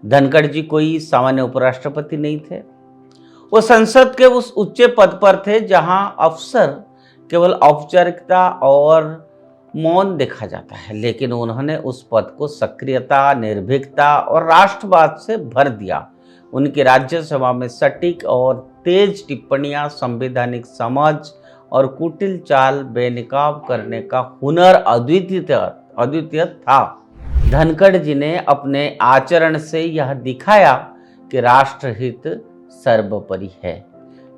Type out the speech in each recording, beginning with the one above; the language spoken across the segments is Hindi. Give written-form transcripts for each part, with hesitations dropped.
धनखड़ जी कोई सामान्य उपराष्ट्रपति नहीं थे। वो संसद के उस उच्च पद पर थे जहां अफसर केवल औपचारिकता और मौन देखा जाता है, लेकिन उन्होंने उस पद को सक्रियता, निर्भीकता और राष्ट्रवाद से भर दिया। उनकी राज्यसभा में सटीक और तेज टिप्पणियां, संवैधानिक समझ और कुटिल चाल बेनकाब करने का हुनर अद्वितीय था। धनखड़ जी ने अपने आचरण से यह दिखाया कि राष्ट्रहित सर्वोपरि है,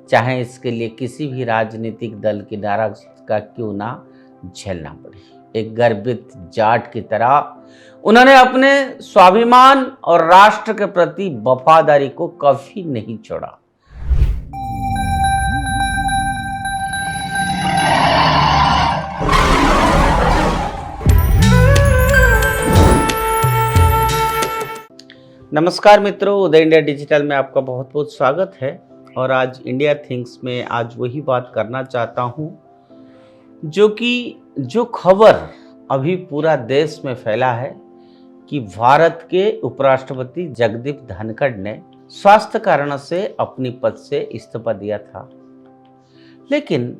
चाहे इसके लिए किसी भी राजनीतिक दल की नाराजगी का क्यों ना झेलना पड़े। एक गर्वित जाट की तरह उन्होंने अपने स्वाभिमान और राष्ट्र के प्रति वफादारी को कभी नहीं छोड़ा। नमस्कार मित्रों, उदय इंडिया डिजिटल में आपका बहुत बहुत स्वागत है। और आज इंडिया थिंग्स में आज वही बात करना चाहता हूं जो खबर अभी पूरा देश में फैला है कि भारत के उपराष्ट्रपति जगदीप धनखड़ ने स्वास्थ्य कारण से अपनी पद से इस्तीफा दिया था। लेकिन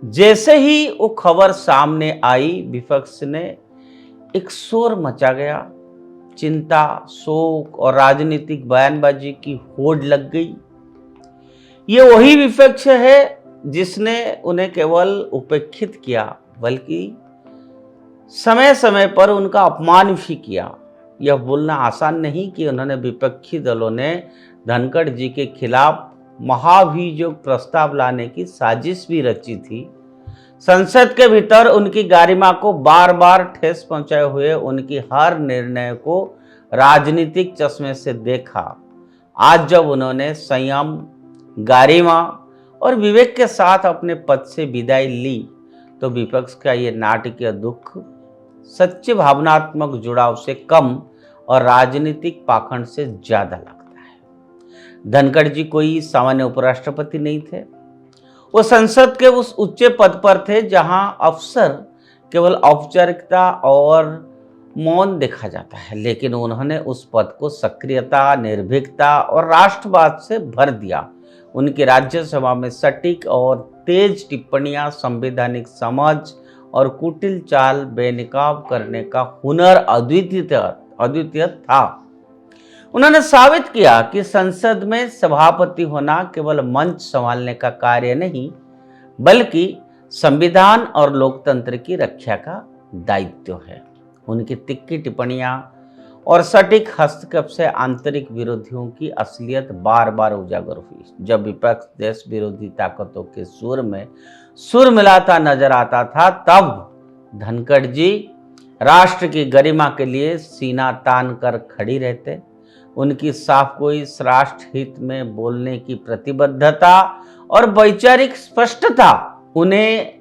जैसे ही वो खबर सामने आई, विपक्ष ने एक शोर मचा गया। चिंता, शोक और राजनीतिक बयानबाजी की होड़ लग गई। ये वही विपक्ष है जिसने उन्हें केवल उपेक्षित किया, बल्कि समय समय पर उनका अपमान भी किया। यह बोलना आसान नहीं कि उन्होंने विपक्षी दलों ने धनखड़ जी के खिलाफ महाभियोग प्रस्ताव लाने की साजिश भी रची थी। संसद के भीतर उनकी गरिमा को बार बार ठेस पहुंचाए हुए उनकी हर निर्णय को राजनीतिक चश्मे से देखा। आज जब उन्होंने संयम, गरिमा और विवेक के साथ अपने पद से विदाई ली, तो विपक्ष का ये नाटकीय दुख सच्चे भावनात्मक जुड़ाव से कम और राजनीतिक पाखंड से ज्यादा लगता है। धनखड़ जी कोई सामान्य उपराष्ट्रपति नहीं थे। वो संसद के उस उच्च पद पर थे जहां अफसर केवल औपचारिकता और मौन देखा जाता है, लेकिन उन्होंने उस पद को सक्रियता, निर्भीकता और राष्ट्रवाद से भर दिया। उनकी राज्यसभा में सटीक और तेज टिप्पणियां, संवैधानिक समझ और कुटिल चाल बेनकाब करने का हुनर अद्वितीय था। उन्होंने साबित किया कि संसद में सभापति होना केवल मंच संभालने का कार्य नहीं, बल्कि संविधान और लोकतंत्र की रक्षा का दायित्व है। उनकी तिक्की टिप्पणियां और सटीक हस्तक्षेप से आंतरिक विरोधियों की असलियत बार बार उजागर हुई। जब विपक्ष देश विरोधी ताकतों के सुर मिलाता नजर आता था, तब धनखड़ जी राष्ट्र की गरिमा के लिए सीना तान कर खड़ी रहते। उनकी साफ कोई राष्ट्र हित में बोलने की प्रतिबद्धता और वैचारिक स्पष्टता उन्हें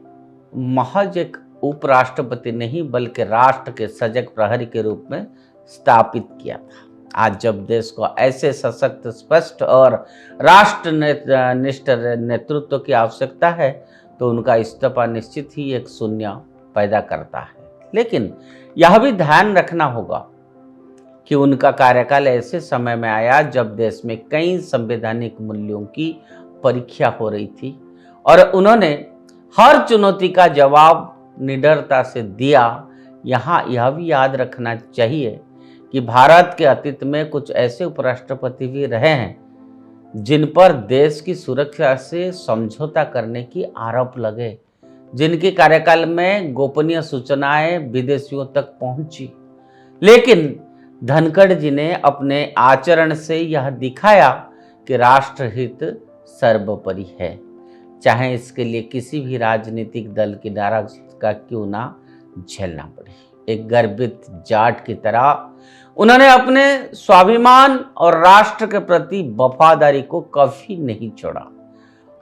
महज एक उपराष्ट्रपति नहीं, बल्कि राष्ट्र के सजग प्रहरी के रूप में स्थापित किया था। आज जब देश को ऐसे सशक्त, स्पष्ट और राष्ट्रनिष्ठ नेतृत्व की आवश्यकता है, तो उनका इस्तीफा निश्चित ही एक शून्य पैदा करता है। लेकिन यह भी ध्यान रखना होगा कि उनका कार्यकाल ऐसे समय में आया जब देश में कई संवैधानिक मूल्यों की परीक्षा हो रही थी, और उन्होंने हर चुनौती का जवाब निडरता से दिया। यहाँ यह भी याद रखना चाहिए कि भारत के अतीत में कुछ ऐसे उपराष्ट्रपति भी रहे हैं जिन पर देश की सुरक्षा से समझौता करने की आरोप लगे, जिनके कार्यकाल में गोपनीय सूचनाएं विदेशियों तक पहुंची। लेकिन धनखड़ जी ने अपने आचरण से यह दिखाया कि राष्ट्रहित सर्वोपरि है, चाहे इसके लिए किसी भी राजनीतिक दल की नाराजगी का क्यों ना झेलना पड़े। एक गर्वित जाट की तरह उन्होंने अपने स्वाभिमान और राष्ट्र के प्रति वफादारी को कभी नहीं छोड़ा।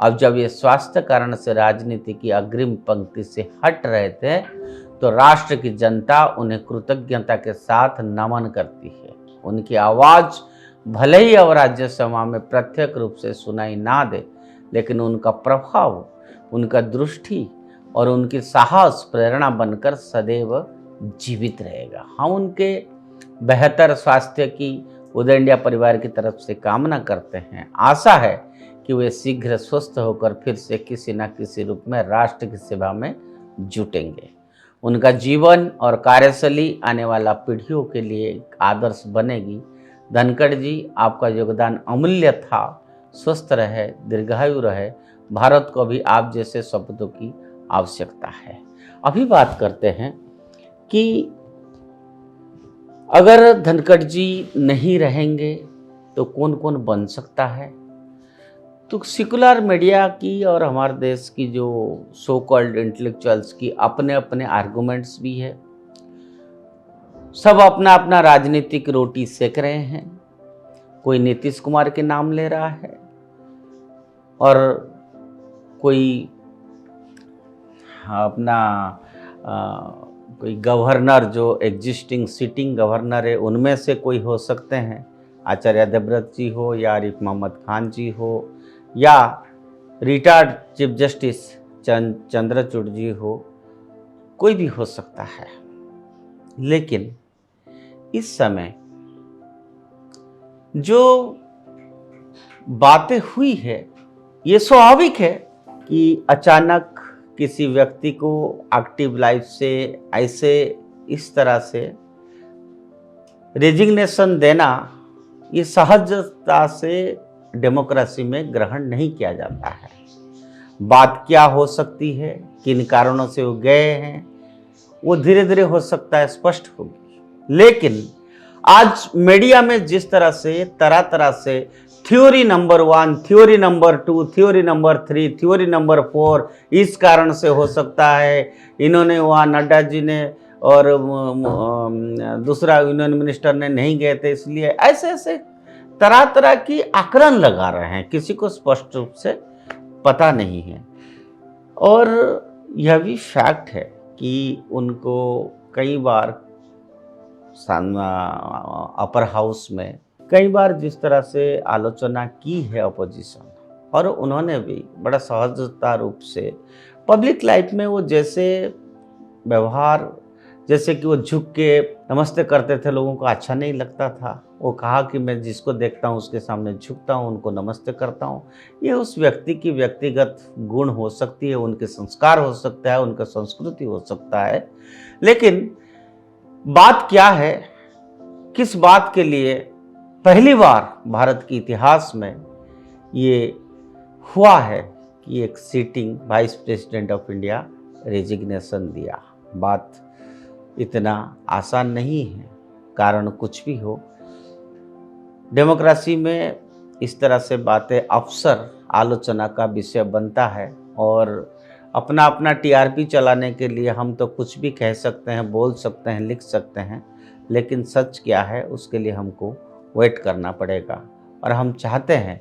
अब जब ये स्वास्थ्य कारण से राजनीति की अग्रिम पंक्ति से हट रहे थे, तो राष्ट्र की जनता उन्हें कृतज्ञता के साथ नमन करती है। उनकी आवाज भले ही अब राज्यसभा में प्रत्यक्ष रूप से सुनाई ना दे, लेकिन उनका प्रभाव, उनका दृष्टि और उनकी साहस प्रेरणा बनकर सदैव जीवित रहेगा। हम उनके बेहतर स्वास्थ्य की उदय इंडिया परिवार की तरफ से कामना करते हैं। आशा है कि वे शीघ्र स्वस्थ होकर फिर से किसी न किसी रूप में राष्ट्र की सेवा में जुटेंगे। उनका जीवन और कार्यशैली आने वाला पीढ़ियों के लिए एक आदर्श बनेगी। धनखड़ जी, आपका योगदान अमूल्य था। स्वस्थ रहे, दीर्घायु रहे। भारत को भी आप जैसे सपूतों की आवश्यकता है। अभी बात करते हैं कि अगर धनखड़ जी नहीं रहेंगे तो कौन कौन बन सकता है। तो सेकुलर मीडिया की और हमारे देश की जो सो कॉल्ड इंटेलेक्चुअल्स की अपने अपने आर्गुमेंट्स भी है। सब अपना अपना राजनीतिक रोटी सेक रहे हैं। कोई नीतीश कुमार के नाम ले रहा है और कोई अपना कोई गवर्नर जो एग्जिस्टिंग सिटिंग गवर्नर है उनमें से कोई हो सकते हैं। आचार्य देवव्रत जी हो या आरिफ मोहम्मद खान जी हो या रिटायर्ड चीफ जस्टिस चंद्रचूड़ जी हो, कोई भी हो सकता है। लेकिन इस समय जो बातें हुई है ये स्वाभाविक है कि अचानक किसी व्यक्ति को एक्टिव लाइफ से ऐसे इस तरह से रेजिग्नेशन देना ये सहजता से डेमोक्रेसी में ग्रहण नहीं किया जाता है। बात क्या हो सकती है, किन कारणों से वो गए हैं, वो धीरे धीरे हो सकता है स्पष्ट होगी। लेकिन आज मीडिया में जिस तरह से तरह तरह से theory number 1, theory number 2, theory number 3, theory number 4, इस कारण से हो सकता है, इन्होंने वहाँ नड्डा जी ने और दूसरा यूनियन मिनिस्टर ने नहीं गए थे इसलिए, ऐसे ऐसे तरह तरह की आकलन लगा रहे हैं। किसी को स्पष्ट रूप से पता नहीं है। और यह भी फैक्ट है कि उनको कई बार अपर हाउस में कई बार जिस तरह से आलोचना की है अपोजिशन, और उन्होंने भी बड़ा सहजता रूप से पब्लिक लाइफ में वो जैसे व्यवहार, जैसे कि वो झुक के नमस्ते करते थे, लोगों को अच्छा नहीं लगता था। वो कहा कि मैं जिसको देखता हूँ उसके सामने झुकता हूँ, उनको नमस्ते करता हूँ। ये उस व्यक्ति की व्यक्तिगत गुण हो सकती है, उनके संस्कार हो सकता है, उनका संस्कृति हो सकता है। लेकिन बात क्या है, किस बात के लिए पहली बार भारत के इतिहास में ये हुआ है कि एक sitting vice president of India resignation दिया। बात इतना आसान नहीं है, कारण कुछ भी हो। डेमोक्रेसी में इस तरह से बातें अक्सर आलोचना का विषय बनता है और अपना अपना टीआरपी चलाने के लिए हम तो कुछ भी कह सकते हैं, बोल सकते हैं, लिख सकते हैं, लेकिन सच क्या है उसके लिए हमको वेट करना पड़ेगा। और हम चाहते हैं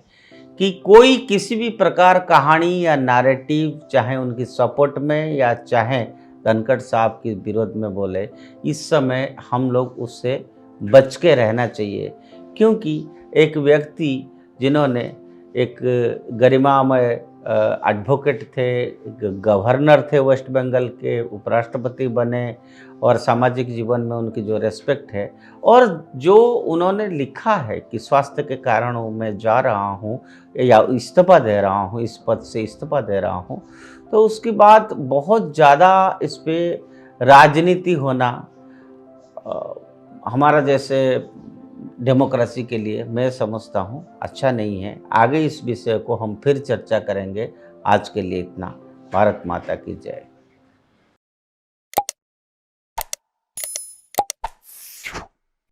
कि कोई किसी भी प्रकार कहानी या नैरेटिव, चाहे उनकी सपोर्ट में या चाहे धनखड़ साहब के विरोध में बोले, इस समय हम लोग उससे बच के रहना चाहिए। क्योंकि एक व्यक्ति जिन्होंने एक गरिमामय एडवोकेट थे, गवर्नर थे वेस्ट बंगाल के, उपराष्ट्रपति बने और सामाजिक जीवन में उनकी जो रेस्पेक्ट है, और जो उन्होंने लिखा है कि स्वास्थ्य के कारण मैं जा रहा हूँ या इस्तीफा दे रहा हूँ, इस पद से इस्तीफा दे रहा हूँ, तो उसकी बात बहुत ज़्यादा इस पर राजनीति होना हमारा जैसे डेमोक्रेसी के लिए मैं समझता हूँ अच्छा नहीं है। आगे इस विषय को हम फिर चर्चा करेंगे। आज के लिए इतना। भारत माता की जय।